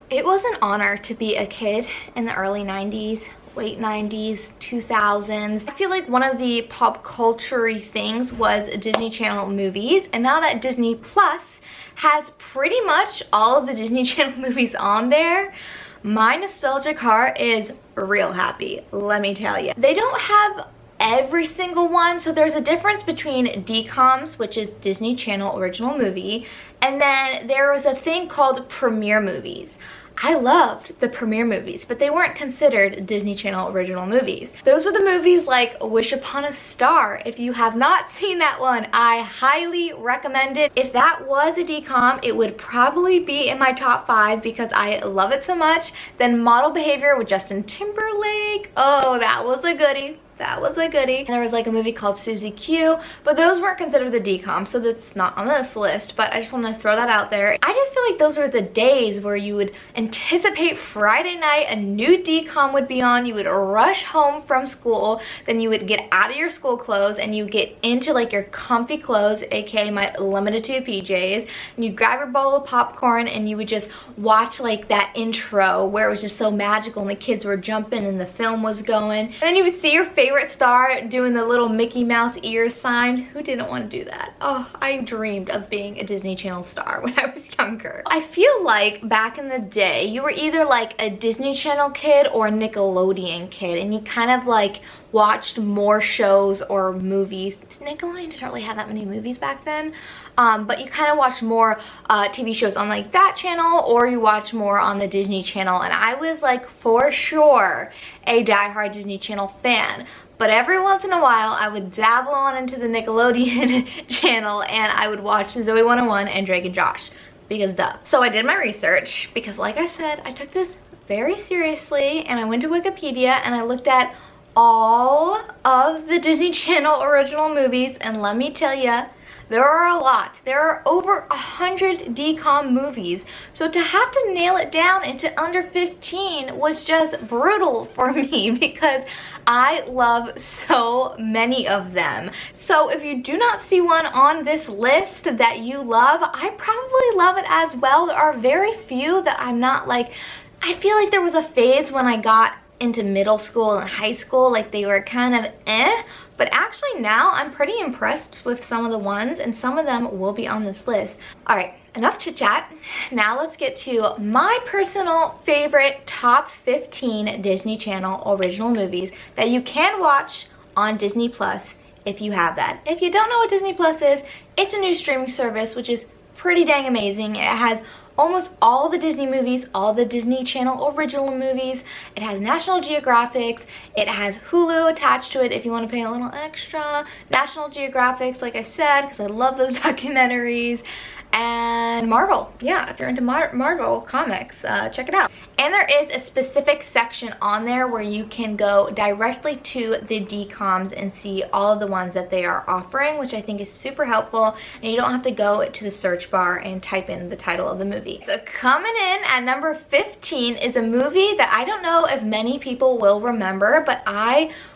It was an honor to be a kid in the early 90s, late 90s, 2000s. I feel like one of the pop culture-y things was Disney Channel movies, and now that Disney Plus has pretty much all of the Disney Channel movies on there, my nostalgic heart is real happy, let me tell you. They don't have every single one, so there's a difference between DCOMs, which is Disney Channel original movie, and then there was a thing called premiere movies. I loved the premiere movies, but they weren't considered Disney Channel original movies. Those were the movies like Wish Upon a Star. If you have not seen that one, I highly recommend it. If that was a DCOM, it would probably be in my top 5 because I love it so much. Then Model Behavior with Justin Timberlake. Oh, that was a goodie. That was a goodie. And there was like a movie called Susie Q, but those weren't considered the DCOM, so that's not on this list, but I just want to throw that out there. I just feel like those were the days where you would anticipate Friday night, a new DCOM would be on, you would rush home from school, then you would get out of your school clothes and you get into like your comfy clothes, aka my limited to PJs, and you grab your bowl of popcorn and you would just watch like that intro where it was just so magical and the kids were jumping and the film was going. And then you would see your favorite star doing the little Mickey Mouse ear sign. Who didn't want to do that? Oh, I dreamed of being a Disney Channel star when I was younger. I feel like back in the day, you were either like a Disney Channel kid or a Nickelodeon kid, and you kind of like watched more shows or movies. Nickelodeon didn't really have that many movies back then, but you kind of watched more TV shows on like that channel, or you watched more on the Disney Channel, and I was like for sure a diehard Disney Channel fan. But every once in a while, I would dabble on into the Nickelodeon channel and I would watch Zoe 101 and Drake and Josh, because duh. So I did my research because like I said, I took this very seriously and I went to Wikipedia and I looked at all of the Disney Channel original movies, and let me tell you, there are a lot. There are over 100 DCOM movies. So to have to nail it down into under 15 was just brutal for me because I love so many of them. So if you do not see one on this list that you love, I probably love it as well. There are very few that I'm not like, I feel like there was a phase when I got into middle school and high school, like they were kind of but actually now I'm pretty impressed with some of the ones, and some of them will be on this list. All right, enough chit chat. Now let's get to my personal favorite top 15 Disney Channel original movies that you can watch on Disney Plus if you have that. If you don't know what Disney Plus is, it's a new streaming service which is pretty dang amazing. It has almost all the Disney movies, all the Disney Channel original movies. It has National Geographics. It has Hulu attached to it if you want to pay a little extra. National Geographics, like I said, because I love those documentaries. And Marvel. Yeah, if you're into Marvel comics, check it out. And there is a specific section on there where you can go directly to the DCOMs and see all of the ones that they are offering, which I think is super helpful, and you don't have to go to the search bar and type in the title of the movie. So coming in at number 15 is a movie that I don't know if many people will remember, but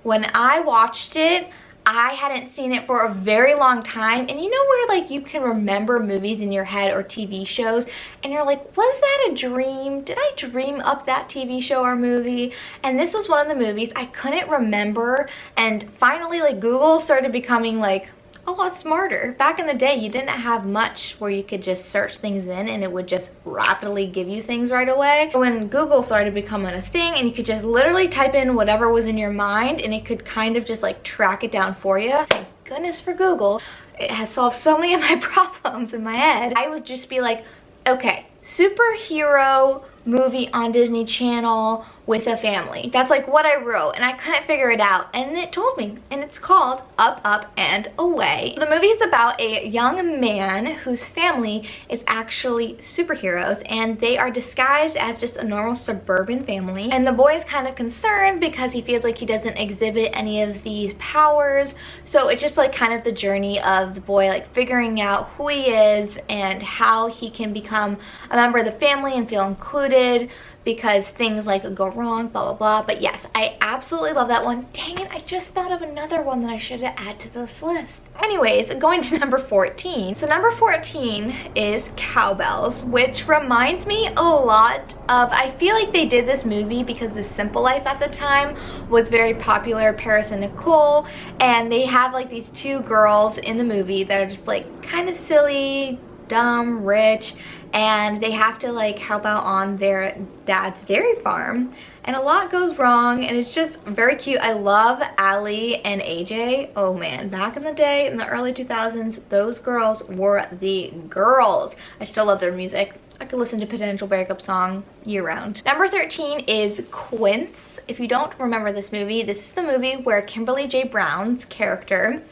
when I watched it, I hadn't seen it for a very long time, and you know where like you can remember movies in your head or TV shows and you're like, was that a dream? Did I dream up that TV show or movie? And this was one of the movies I couldn't remember, and finally like Google started becoming like a lot smarter. Back in the day, you didn't have much where you could just search things in and it would just rapidly give you things right away. When Google started becoming a thing and you could just literally type in whatever was in your mind and it could kind of just like track it down for you. Thank goodness for Google. It has solved so many of my problems in my head. I would just be like, okay, superhero movie on Disney Channel with a family. That's like what I wrote, and I couldn't figure it out, and it told me, and it's called Up, Up, and Away. The movie is about a young man whose family is actually superheroes, and they are disguised as just a normal suburban family, and the boy is kind of concerned because he feels like he doesn't exhibit any of these powers. So it's just like kind of the journey of the boy like figuring out who he is and how he can become a member of the family and feel included included because things like go wrong, blah blah blah. But yes, I absolutely love that one. Dang it, I just thought of another one that I should add to this list. Anyways, going to number 14. So number 14 is Cowbells, which reminds me a lot of, I feel like they did this movie because The Simple Life at the time was very popular, Paris and Nicole, and they have like these two girls in the movie that are just like kind of silly, dumb, rich, and they have to like help out on their dad's dairy farm, and a lot goes wrong, and it's just very cute. I love Allie and AJ. Oh man, back in the day, in the early 2000s, those girls were the girls. I still love their music. I could listen to Potential Breakup Song year round. Number 13 is Quince. If you don't remember this movie, this is the movie where Kimberly J. Brown's character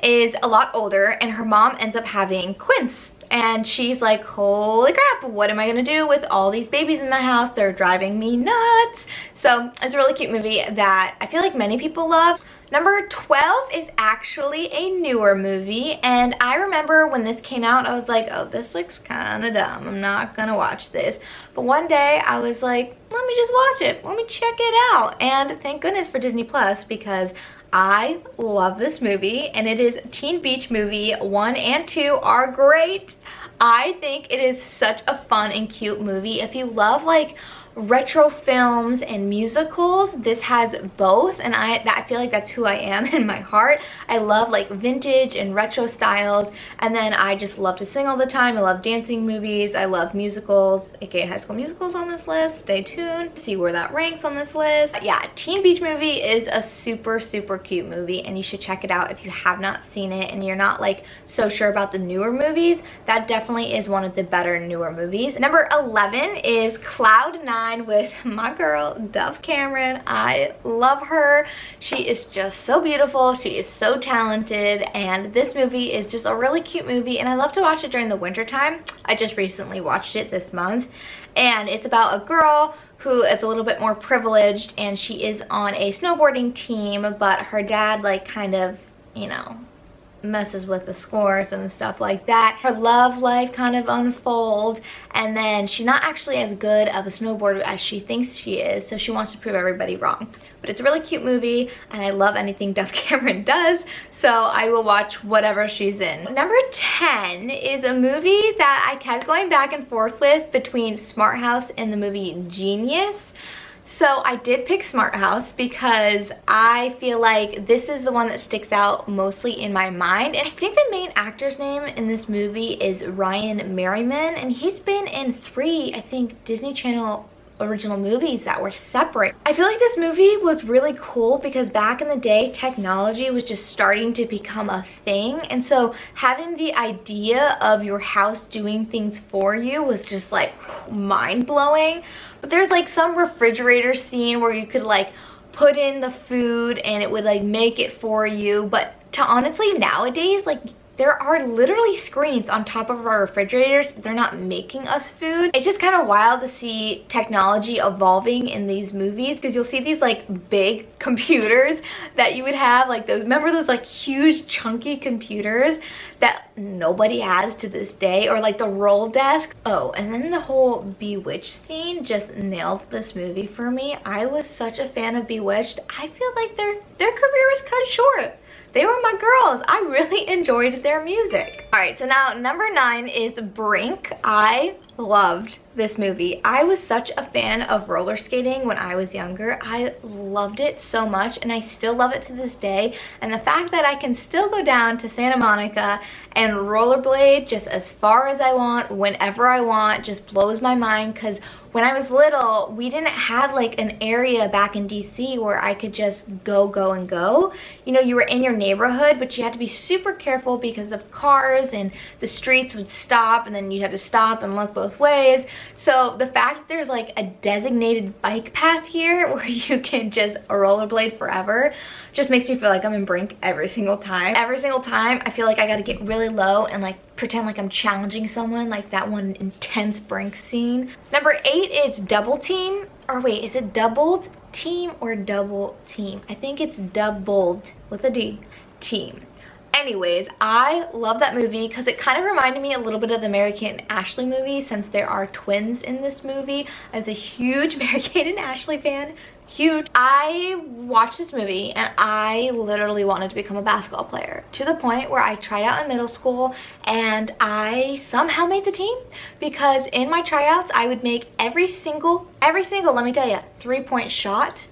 is a lot older and her mom ends up having Quince. And she's like, holy crap, what am I gonna do with all these babies in my house? They're driving me nuts. So it's a really cute movie that I feel like many people love. Number 12 is actually a newer movie, and I remember when this came out, I was like, oh, this looks kind of dumb. I'm not gonna watch this. But one day I was like, let me just watch it. Let me check it out. And thank goodness for Disney Plus, because I love this movie, and it is Teen Beach Movie. 1 and 2 are great. I think it is such a fun and cute movie. If you love like retro films and musicals, this has both, and I feel like that's who I am in my heart. I love like vintage and retro styles, and then I just love to sing all the time. I love dancing movies. I love musicals, aka High School Musicals on this list. Stay tuned to see where that ranks on this list. Yeah, Teen Beach Movie is a super cute movie, and you should check it out if you have not seen it and you're not like so sure about the newer movies. That definitely is one of the better newer movies. Number 11 is Cloud 9 with my girl Dove Cameron. I love her. She is just so beautiful. She is so talented, and this movie is just a really cute movie, and I love to watch it during the winter time. I just recently watched it this month, and it's about a girl who is a little bit more privileged, and she is on a snowboarding team, but her dad like kind of, you know, messes with the scores and stuff like that. Her love life kind of unfolds, and then she's not actually as good of a snowboarder as she thinks she is, so she wants to prove everybody wrong. But it's a really cute movie, and I love anything Dove Cameron does, so I will watch whatever she's in. Number 10 is a movie that I kept going back and forth with between Smart House and the movie Genius. So I did pick Smart House because I feel like this is the one that sticks out mostly in my mind. And I think the main actor's name in this movie is Ryan Merriman, and he's been in 3, I think, Disney Channel original movies that were separate. I feel like this movie was really cool because back in the day, technology was just starting to become a thing, and so having the idea of your house doing things for you was just like mind-blowing. But there's like some refrigerator scene where you could like put in the food and it would like make it for you, but to honestly nowadays, like, there are literally screens on top of our refrigerators. They're not making us food. It's just kind of wild to see technology evolving in these movies, because you'll see these like big computers that you would have, like those, remember those like huge chunky computers that nobody has to this day, or like the roll desk. Oh, and then the whole Bewitched scene just nailed this movie for me. I was such a fan of Bewitched. I feel like their career was cut short. They were my girls. I really enjoyed their music. All right, so now number 9 is Brink. I loved this movie. I was such a fan of roller skating when I was younger. I loved it so much, and I still love it to this day. And the fact that I can still go down to Santa Monica and rollerblade just as far as I want, whenever I want, just blows my mind, because when I was little, we didn't have like an area back in DC where I could just go and go. You know, you were in your neighborhood, but you had to be super careful because of cars, and the streets would stop, and then you'd have to stop and look both ways. So the fact that there's like a designated bike path here where you can just rollerblade forever just makes me feel like I'm in Brink every single time. Every single time I feel like I gotta get really low and like pretend like I'm challenging someone, like that one intense Brink scene. Number 8 is Double Team. Or wait, is it Doubled Team or Double Team? I think it's Doubled with a D, Team. Anyways, I love that movie because it kind of reminded me a little bit of the Mary-Kate and Ashley movie, since there are twins in this movie. I was a huge Mary-Kate and Ashley fan. Huge. I watched this movie and I literally wanted to become a basketball player, to the point where I tried out in middle school and I somehow made the team, because in my tryouts I would make every single, let me tell you, 3-point shot.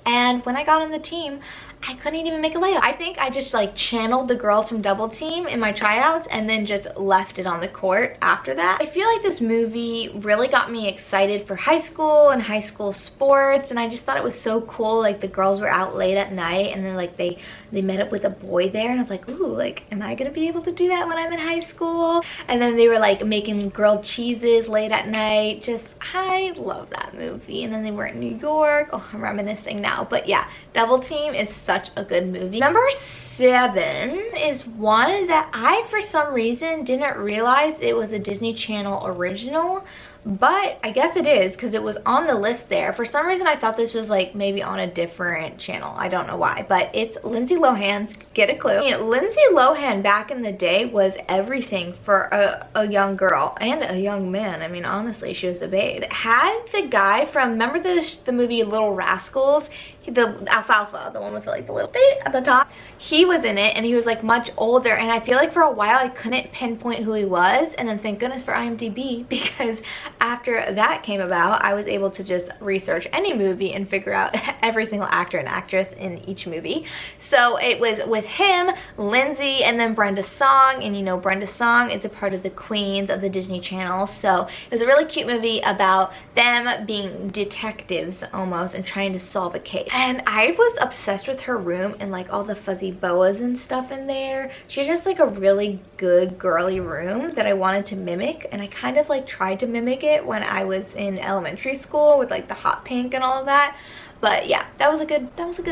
And when I got on the team, I couldn't even make a layup. I think I just like channeled the girls from double team in my tryouts and then just left it on the court after that. I feel like this movie really got me excited for high school and high school sports, and I just thought it was so cool. Like the girls were out late at night and then like they met up with a boy there, and I was like, ooh, like am I gonna be able to do that when I'm in high school? And then they were like making grilled cheeses late at night. Just, I love that movie. And then they were in New York. Oh, I'm reminiscing now. But yeah, Double Team is such a good movie. Number 7 is one that I, for some reason, didn't realize it was a Disney Channel original, but I guess it is because it was on the list there. For some reason, I thought this was like maybe on a different channel. I don't know why, but it's Lindsay Lohan's Get a Clue. You know, Lindsay Lohan back in the day was everything for a young girl and a young man. I mean, honestly, she was a babe. It had the guy from, remember the movie Little Rascals? The Alfalfa, the one with like the little thing at the top. He was in it and he was like much older, and I feel like for a while I couldn't pinpoint who he was, and then thank goodness for IMDb, because after that came about I was able to just research any movie and figure out every single actor and actress in each movie. So it was with him, Lindsay, and then Brenda Song, and you know Brenda Song is a part of the Queens of the Disney Channel. So it was a really cute movie about them being detectives almost and trying to solve a case. And I was obsessed with her room and like all the fuzzy boas and stuff in there. She's just like a really good girly room that I wanted to mimic, and I kind of like tried to mimic it when I was in elementary school with like the hot pink and all of that. But yeah, that was a good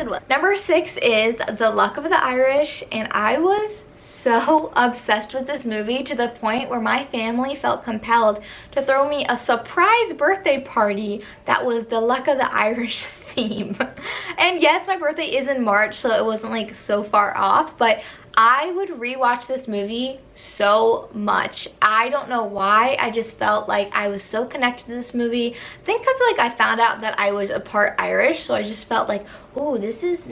one. Number 6 is The Luck of the Irish, and I was so obsessed with this movie to the point where my family felt compelled to throw me a surprise birthday party that was the Luck of the Irish theme. And yes, my birthday is in March, so it wasn't like so far off, but I would rewatch this movie so much. I don't know why. I just felt like I was so connected to this movie. I think because like I found out that I was a part Irish, so I just felt like, oh, this is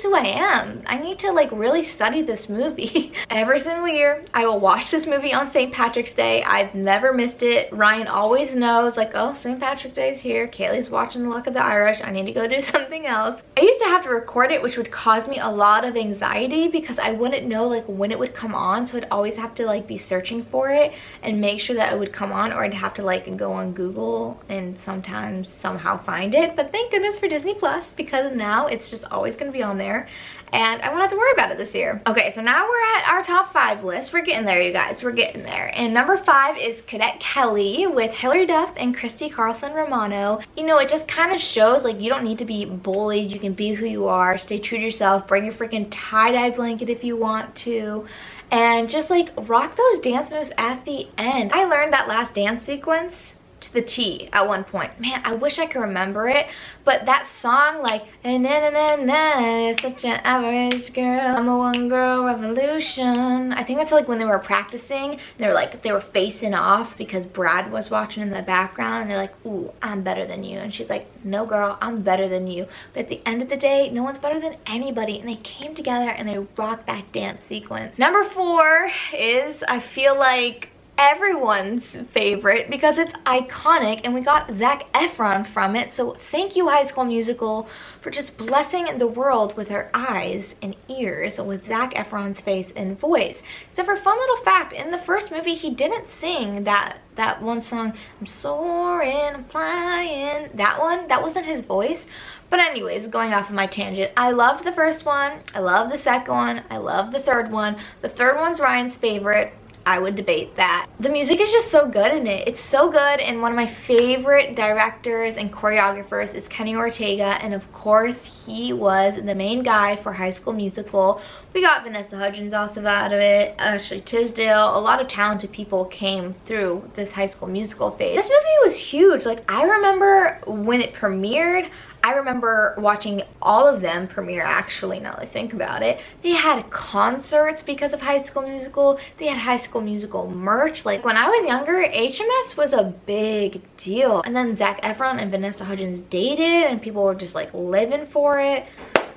who I am. I need to like really study this movie. Every single year I will watch this movie on St. Patrick's Day. I've never missed it. Ryan always knows, like, oh, St. Patrick's Day is here. Kaylee's watching The Luck of the Irish. I need to go do something else. I used to have to record it, which would cause me a lot of anxiety because I wouldn't know like when it would come on, so I'd always have to like be searching for it and make sure that it would come on, or I'd have to like go on Google and sometimes somehow find it. But thank goodness for Disney Plus, because now it's just always going to be on there and I won't have to worry about it this year. Okay, so now we're at our top 5 list. We're getting there, you guys. We're getting there. And number 5 is Cadet Kelly with Hilary Duff and Christy Carlson Romano. You know, it just kind of shows like you don't need to be bullied. You can be who you are. Stay true to yourself. Bring your freaking tie-dye blanket if you want to. And just like rock those dance moves at the end. I learned that last dance sequence to the T at one point. Man, I wish I could remember it, but that song, like, na na na na, such an average girl, I'm a one girl revolution. I think that's like when they were practicing, they were facing off because Brad was watching in the background, and they're like, ooh, I'm better than you, and she's like, no girl, I'm better than you. But at the end of the day, no one's better than anybody, and they came together and they rocked that dance sequence. Number 4 is, I feel like, everyone's favorite because it's iconic, and we got Zac Efron from it. So thank you, High School Musical, for just blessing the world with our eyes and ears with Zac Efron's face and voice. So for a fun little fact, in the first movie he didn't sing that one song, I'm soaring, I'm flying, that wasn't his voice. But anyways, going off of my tangent, I loved the first one, I love the second one, I love the third one. The third one's Ryan's favorite. I would debate that. The music is just so good in it. It's so good, and one of my favorite directors and choreographers is Kenny Ortega, and of course he was the main guy for High School Musical. We got Vanessa Hudgens also out of it, Ashley Tisdale. A lot of talented people came through this High School Musical phase. This movie was huge. Like, I remember when it premiered, I remember watching all of them premiere, actually, now that I think about it. They had concerts because of High School Musical. They had High School Musical merch. Like, when I was younger, HMS was a big deal. And then Zac Efron and Vanessa Hudgens dated, and people were just like living for it.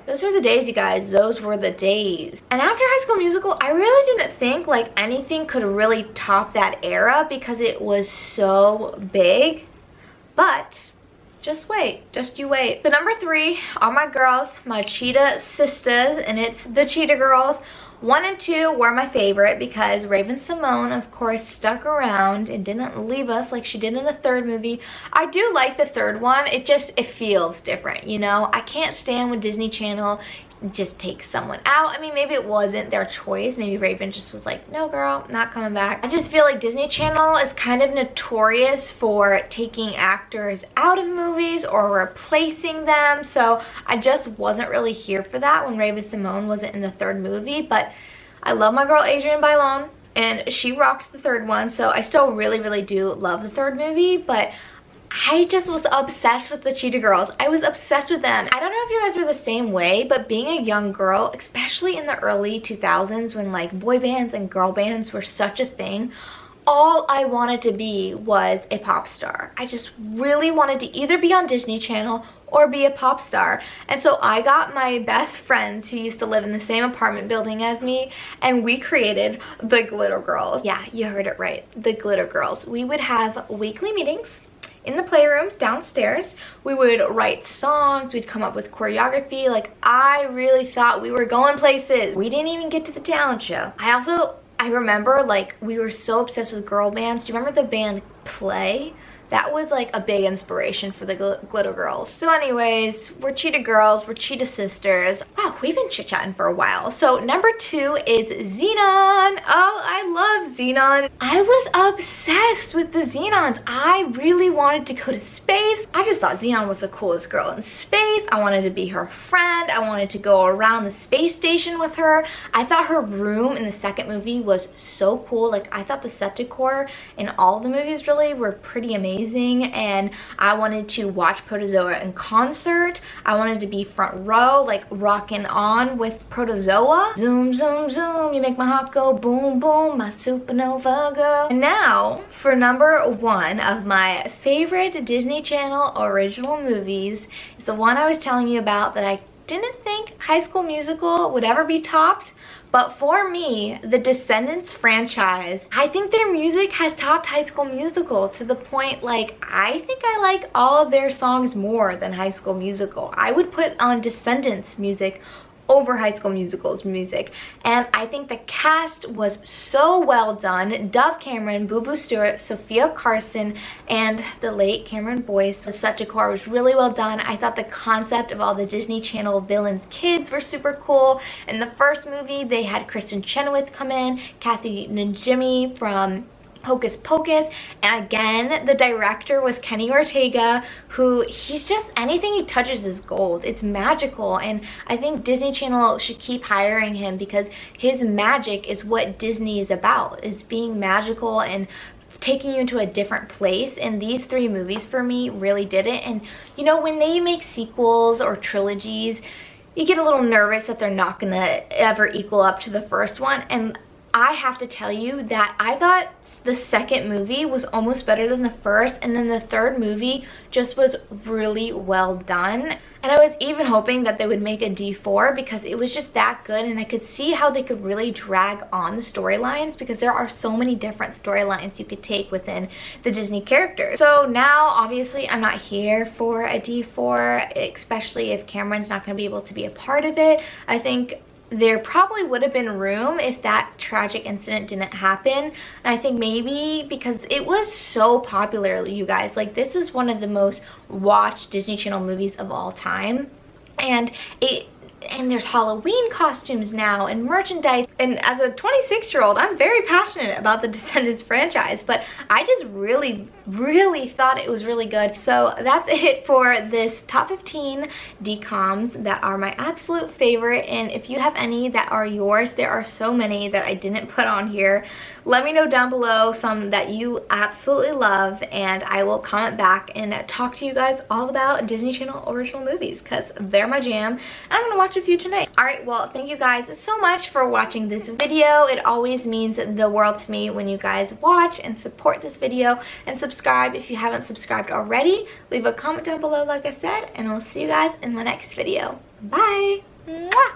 Those were the days, you guys. Those were the days. And after High School Musical, I really didn't think like anything could really top that era because it was so big. But just wait, just you wait. So number 3 are my girls, my cheetah sisters, and it's the Cheetah Girls. 1 and 2 were my favorite because Raven-Symoné, of course, stuck around and didn't leave us like she did in the 3rd movie. I do like the 3rd one. It feels different, you know? I can't stand when Disney Channel just takes someone out. I mean, maybe it wasn't their choice. Maybe Raven just was like, no girl, not coming back. I just feel like Disney Channel is kind of notorious for taking actors out of movies or replacing them. So I just wasn't really here for that when Raven-Symoné wasn't in the 3rd movie. But I love my girl Adrienne Bailon, and she rocked the 3rd one. So I still really do love the 3rd movie, but I just was obsessed with the Cheetah Girls. I was obsessed with them. I don't know if you guys were the same way, but being a young girl, especially in the early 2000s when like boy bands and girl bands were such a thing, all I wanted to be was a pop star. I just really wanted to either be on Disney Channel or be a pop star. And so I got my best friends who used to live in the same apartment building as me, and we created the Glitter Girls. Yeah, you heard it right, the Glitter Girls. We would have weekly meetings in the playroom downstairs. We would write songs, we'd come up with choreography. Like, I really thought we were going places. We didn't even get to the talent show. I remember, like, we were so obsessed with girl bands. Do you remember the band Play? That was like a big inspiration for the Glitter Girls. So anyways, we're Cheetah Girls, we're Cheetah Sisters. Wow, we've been chit-chatting for a while. So number 2 is ZENON. Oh, I love ZENON. I was obsessed with the ZENONs. I really wanted to go to space. I just thought ZENON was the coolest girl in space. I wanted to be her friend. I wanted to go around the space station with her. I thought her room in the 2nd movie was so cool. Like, I thought the set decor in all the movies really were pretty amazing. And I wanted to watch Protozoa in concert. I wanted to be front row, like rocking on with Protozoa. Zoom, zoom, zoom, you make my heart go boom, boom, my supernova girl. And now for number 1 of my favorite Disney Channel original movies. It's the one I was telling you about that I didn't think High School Musical would ever be topped. But for me, the Descendants franchise, I think their music has topped High School Musical to the point, like, I think I like all of their songs more than High School Musical. I would put on Descendants music over High School Musical's music. And I think the cast was so well done. Dove Cameron, Boo Boo Stewart, Sophia Carson, and the late Cameron Boyce. The set decor was really well done. I thought the concept of all the Disney Channel villains' kids were super cool. In the 1st movie, they had Kristen Chenoweth come in, Kathy Najimy from Hocus Pocus, and again the director was Kenny Ortega, who he's just, anything he touches is gold. It's magical, and I think Disney Channel should keep hiring him because his magic is what Disney is about, is being magical and taking you into a different place. And these 3 movies for me really did it. And you know, when they make sequels or trilogies, you get a little nervous that they're not gonna ever equal up to the 1st one. And I have to tell you that I thought the 2nd movie was almost better than the 1st, and then the 3rd movie just was really well done. And I was even hoping that they would make a D4 because it was just that good, and I could see how they could really drag on the storylines because there are so many different storylines you could take within the Disney characters. So now, obviously, I'm not here for a D4, especially if Cameron's not going to be able to be a part of it. I think there probably would have been room if that tragic incident didn't happen. And I think maybe because it was so popular, you guys, like, this is one of the most watched Disney Channel movies of all time. And there's Halloween costumes now and merchandise. And as a 26-year-old, I'm very passionate about the Descendants franchise, but I just really thought it was really good. So that's it for this top 15 DCOMs that are my absolute favorite. And if you have any that are yours, there are so many that I didn't put on here. Let me know down below some that you absolutely love, and I will comment back and talk to you guys all about Disney Channel original movies, because they're my jam, and I'm gonna watch a few tonight. Alright, well, thank you guys so much for watching this video. It always means the world to me when you guys watch and support this video, and subscribe if you haven't subscribed already. Leave a comment down below like I said, and I'll see you guys in my next video. Bye! Mwah!